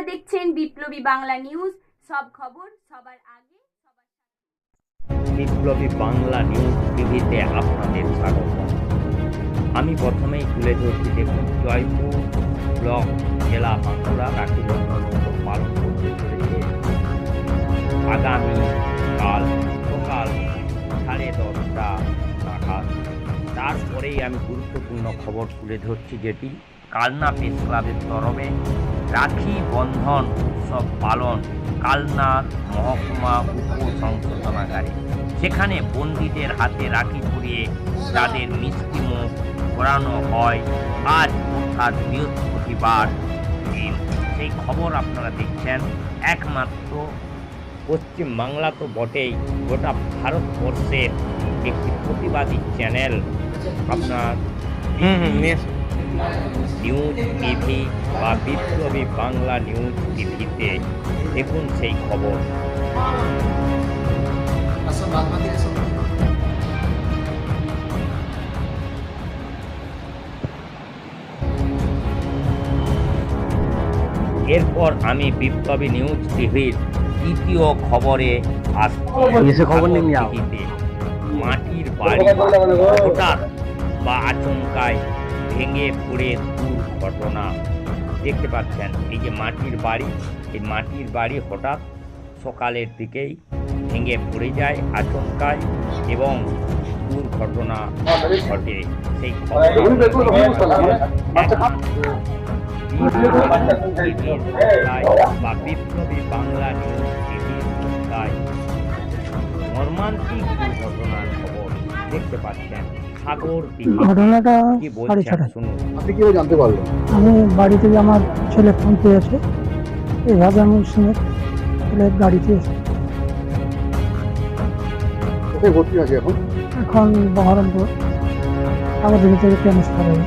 দেখছেন বিপ্লবী বাংলা নিউজ, সব খবর সবার আগে। বিপ্লবী বাংলা নিউজ টিভিতে আপনাদের স্বাগত। আমি প্রথমেই তুলে ধরছি, দেখুন জয়পুর ব্লক জেলা বাঁকুড়া রাখি বন্ধন উৎসব পালন করতে চলেছে আগামী কাল সকাল 10:30 নাগাদ। তারপরেই আমি গুরুত্বপূর্ণ খবর তুলে ধরছি, যেটি কালনা প্রেস ক্লাবের তরফে রাখি বন্ধন উৎসব পালন কালনা মহকুমা উপসংশোধনাগারে। সেখানে বন্দীদের হাতে রাখি পরিয়ে তাদের মিষ্টিমুখ করানো হয় আজ অর্থাৎ বৃহস্পতিবার দিন। সেই খবর আপনারা দেখছেন একমাত্র পশ্চিম বাংলা তো বটেই, গোটা ভারতবর্ষের একটি প্রতিবাদী চ্যানেল আপনার নিউজ টিভি বা বিপ্লবী বাংলা নিউজ টিভিতে। দেখুন সেই খবর। এরপর আমি বিপ্লবী নিউজ টিভির তৃতীয় খবরে আসছি। মাটির বাড়ি হঠাৎ বা আচমকায় ভেঙে পড়ে দুর্ঘটনা দেখতে পাচ্ছেন। এই যে মাটির বাড়ি, এই মাটির বাড়ি হঠাৎ সকালের দিকেই ভেঙে পড়ে যায় আচমকায় এবং দুর্ঘটনা ঘটে। সেই বা বিপ্লবী বাংলা নিউজ টিভির মর্মান্তিক দুর্ঘটনার খবর দেখতে পাচ্ছেন। ঘটনাটা 6:30 শুনুন। আপনি কিভাবে জানতে পারলেন? আমি বাড়ি থেকে আমার ছেলে ফোন পেয়েছে, এইভাবে আমি শুনে ছেলের গাড়িতে এসে কোথায় ভর্তি আছে এখন? এখন বহরমপুর আমাদের থেকে ট্রান্সফার হয়ে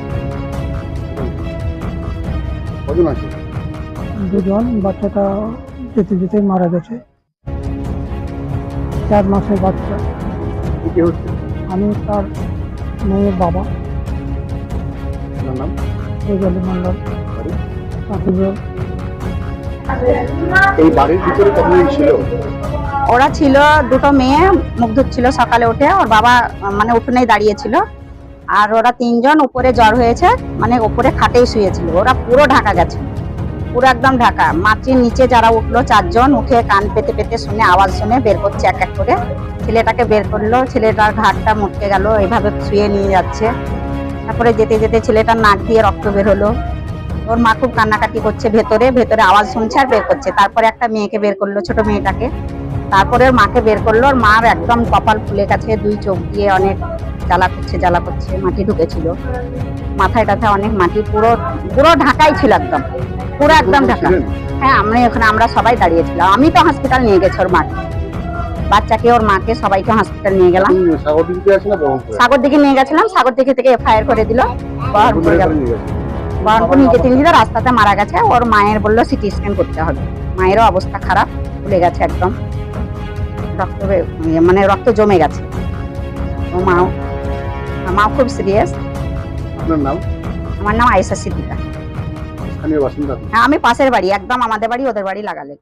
কজন আছে? 2জন। বাচ্চাটা যেতে যেতে মারা গেছে, 4 মাসের বাচ্চা। কি হচ্ছে? আমি তার মেয়ের বাবা। আপনার নাম? রেজালি মন্ডল। এই বাড়ির ভিতরে কতজন ছিল? ওরা ছিল 2টো মেয়ে, মুখ ধুচ্ছিল সকালে উঠে। ওর বাবা মানে উঠোনেই দাঁড়িয়েছিল। আর ওরা 3জন উপরে জ্বর হয়েছে, মানে উপরে খাটেই শুয়েছিল। ওরা পুরো ঢাকা গেছে, পুরো একদম ঢাকা। মাটির নিচে যারা উঠলো 4জন, উঠে কান পেতে পেতে শুনে আওয়াজ শুনে বের করছে এক এক করে। ছেলেটাকে বের করলো, ছেলেটার ঘাটটা মুটকে গেল, এইভাবে শুয়ে নিয়ে যাচ্ছে। তারপরে যেতে যেতে ছেলেটার নাক দিয়ে রক্ত বের হলো। ওর মা খুব কান্নাকাটি করছে, ভেতরে ভেতরে আওয়াজ শুনছে আর বের করছে। তারপরে একটা মেয়েকে বের করলো, ছোট মেয়েটাকে। তারপরে ওর মাকে বের করলো। ওর মার একদম কপাল ফুলে গেছে, 2 চোখ দিয়ে অনেক জ্বালা করছে। মাটি ঢুকেছিল মাথায় টাথায়, অনেক মাটি। পুরো পুরো ঢাকাই ছিল, একদম পুরো একদম ঢাকা। হ্যাঁ, আমরা সবাই দাঁড়িয়েছিলাম। আমি তো হসপিটাল নিয়ে গেছি ওর মাকে, বাচ্চাকে, ওর মাকে, সবাইকে হসপিটাল নিয়ে গেলাম। সাগরদিঘি নিয়ে গেছিলাম। সাগরদিঘি থেকে এফআইআর করে দিল। বহরমপুর নিয়ে যেতে নিয়ে রাস্তাতে মারা গেছে। ওর মায়ের বললো সিটি স্ক্যান করতে হবে। মায়েরও অবস্থা খারাপ, ফুলে গেছে একদম, রক্ত জমে গেছে। ও মাও খুব সিরিয়াস। আপনার নাম? আমার নাম আয়েশা সিদ্দিকা। স্থানীয় বাসিন্দা? হ্যাঁ, আমি পাশের বাড়ি, একদম আমাদের বাড়ি ওদের বাড়ি লাগালে।